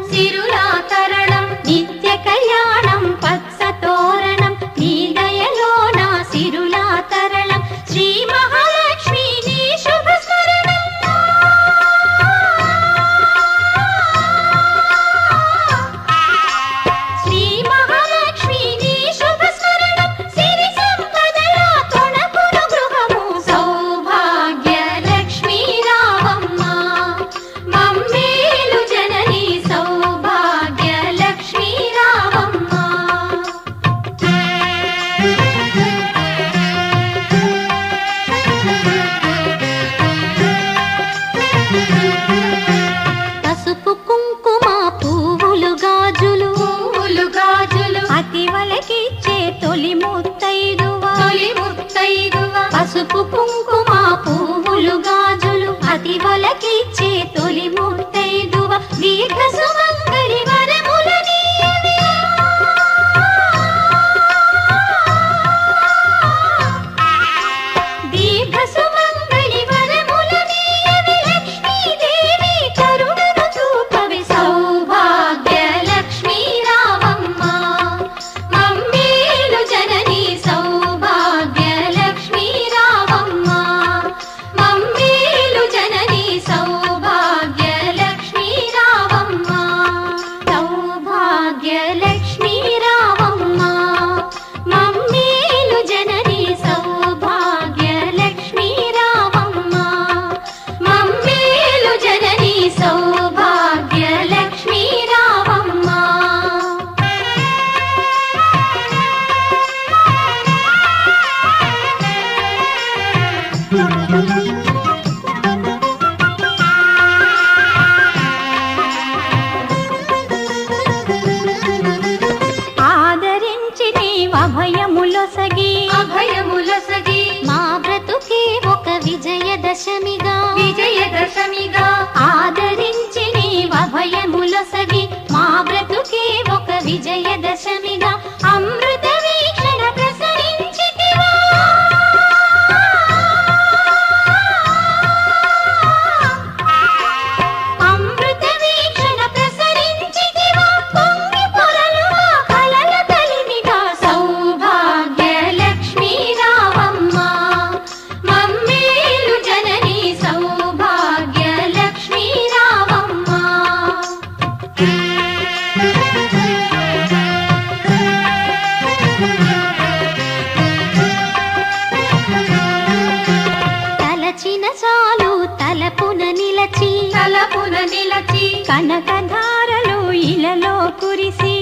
సిరులా తరణం నిత్య కళ్యాణం పచ్చ తోరణం నీ దయలో నా సిరులా తరణం శ్రీ మహాలక్ష్మి నీ శుభ స్మరణం శ్రీ మహాలక్ష్మి నీ శుభ స్మరణం సిరి సంపదల తొణకును గృహము సౌభాగ్య లక్ష్మీ రావమ్మ మమ్మేలు జనని సౌభాగ్య లక్ష్మీ రావమ్మ పసుపు కుంకుమ పువ్వులు గాజులు అతివలకిచ్చే తొలి ముత్తైదువ పసుపు కుంకుమ పువ్వులు గాజులు అతివలకిచ్చే తొలి ముత్తైదువ దీర్ఘ సుమంగళి వరములనీయవే దీర్ఘ సుమంగళి వరములనీయవే లక్ష్మీదేవి కరుణను చూపవే సౌభాగ్య లక్ష్మీ రావమ్మ మమ్మేలు జనని సౌభాగ్య లక్ష్మీ రావమ్మ మమ్మేలు జనని సౌభాగ్య లక్ష్మీ రావమ్మ సౌభాగ్య లక్ష్మీ రావమ్మ మమ్మేలు జనని సౌభాగ్య లక్ష్మీ రావమ్మ మమ్మేలు జనని సౌభాగ్య లక్ష్మీ రావమ్మ ఆదరించి నీవభయములొసగి మా బ్రతుకే ఒక విజయదశమిగా ఆదరించి నీవభయములొసగి మా బ్రతుకే ఒక విజయదశమిగా అమృత వీక్షణ ప్రసరించితివా అమృత వీక్షణ ప్రసరించితివా పొంగి పొరలు కలల కలిమిగా సౌభాగ్య లక్ష్మీ రావమ్మ మమ్మేలు జనని సౌభాగ్య లక్ష్మీ రావమ్మ తలచిన చాలు తలపున నిలచి కనకధారలు ఇలలో కురిసి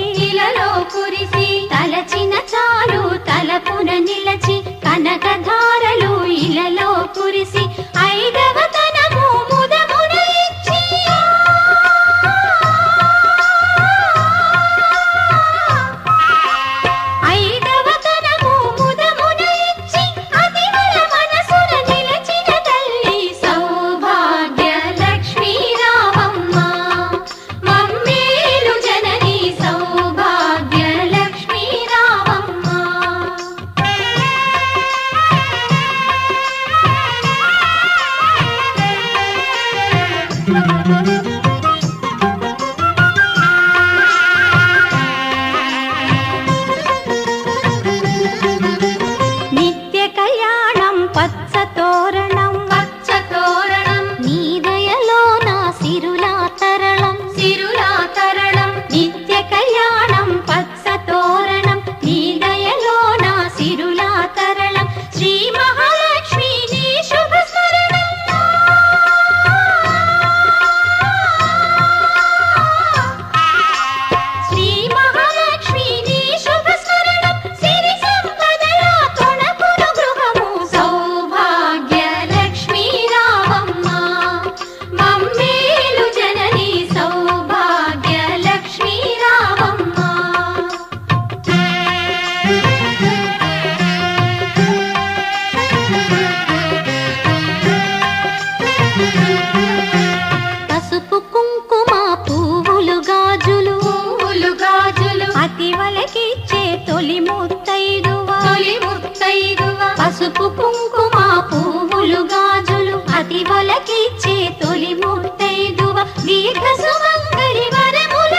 తలచిన చాలు తలపున నిలచి కనకధారలు ఇలలో కురిసి ఐదవ తనము ముదమున ఇచ్చి ఐదవ తనము ముదమున ఇచ్చి అతివల మనసున నిలచిన తల్లి సౌభాగ్య లక్ష్మీ రావమ్మ మమ్మేలు జనని సౌభాగ్య లక్ష్మీ రావమ్మ నిత్య కళ్యాణం పచ్చ తోరణం నీ దయలో నా సిరులా తరణం నిత్య కళ్యాణం పచ్చ తోరణం నీ దయలో నా సిరులా తరణం శ్రీ మహాలక్ష్మి నీ శుభ స్మరణం శ్రీ మహాలక్ష్మి నీ శుభ స్మరణం సిరి సంపదల తొణకును గృహము సౌభాగ్య లక్ష్మీ రావమ్మ మమ్మేలు జనని సౌభాగ్య లక్ష్మీ రావమ్మ పసుపు కుంకుమ పువ్వులు గాజులు అతివలకిచ్చే తొలి ముత్తైదువ పసుపు కుంకుమ పువ్వులు గాజులు అతివలకిచ్చే తొలి ముత్తైదువ దీర్ఘ సుమంగళి వరముల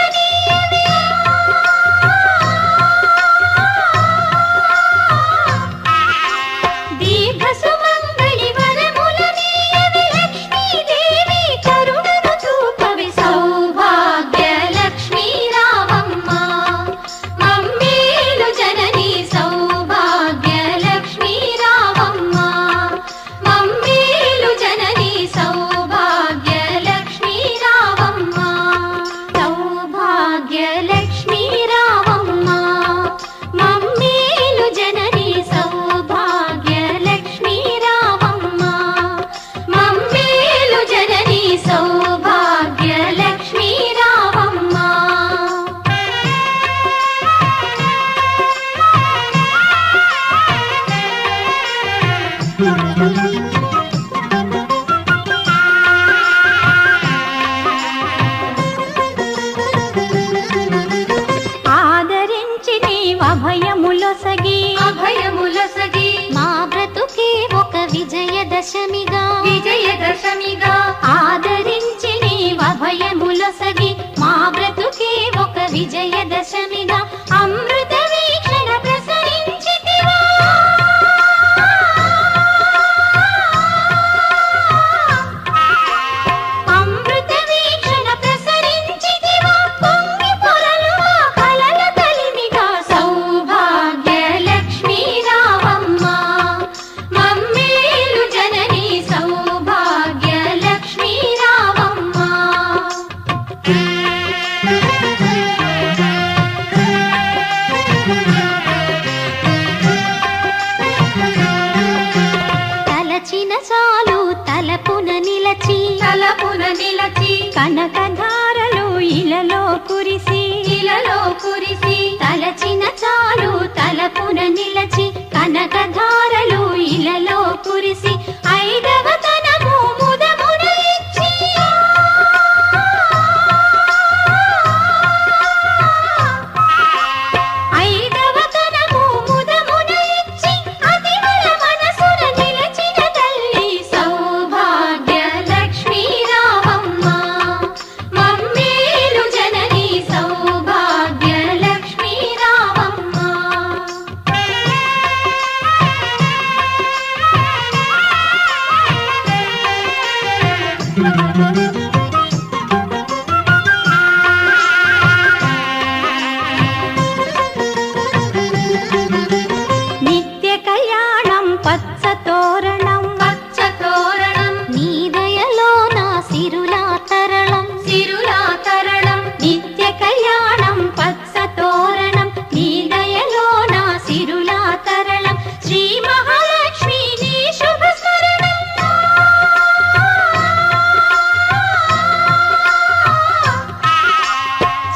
విజయదశమిగా ఆదరించి నీవభయములొసగి మా బ్రతుకే ఒక విజయదశమిగా అమృత వీక్షణ ప్రసరించితివా. అమృత వీక్షణ ప్రసరించితివా పొంగి పొరలుగా కలల కలిమిగా సౌభాగ్య లక్ష్మీ రావమ్మ మమ్మేలు జనని సౌభాగ్య లక్ష్మీ రావమ్మ. తలచిన చాలు తలపున నిలచి కనకధారలు ఇలలో కురిసి తలచిన చాలు తలపున నిలచి కనకధారలు ఇలలో కురిసి ఐదవ తనము ముదమున ఇచ్చి ఐదవ తనము ముదమున ఇచ్చి అతివల మనసున నిలచిన తల్లి సౌభాగ్య లక్ష్మీ రావమ్మ మమ్మేలు జనని సౌభాగ్య లక్ష్మీ రావమ్మ. నిత్య కళ్యాణం పచ్చ తోరణం నీ దయలో నా సిరులా తరళం నిత్య కళ్యాణం పచ్చ తోరణం నీ దయలో నా సిరులా తరళం శ్రీ మహాలక్ష్మి నీ శుభ స్మరణం.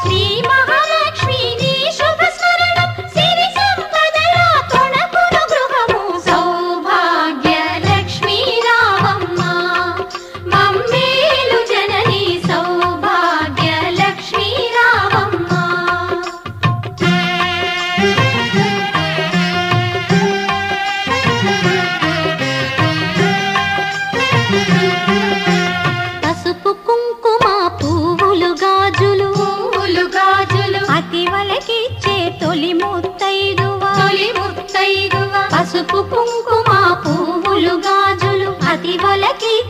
శ్రీ మహాలక్ష్మి నీ శుభ స్మరణం సిరి సంపదల కొనకును గృహము సౌభాగ్య లక్ష్మీ రావమ్మ మమ్మేలు జనని సౌభాగ్య లక్ష్మీ రావమ్మ. పసుపు కుంకుమ పువ్వులు గాజులు అతివలకిచ్చే తొలి ముత్తైదువా. పసుపు కుంకుమ పువ్వులు గాజులు అతివలకిచ్చే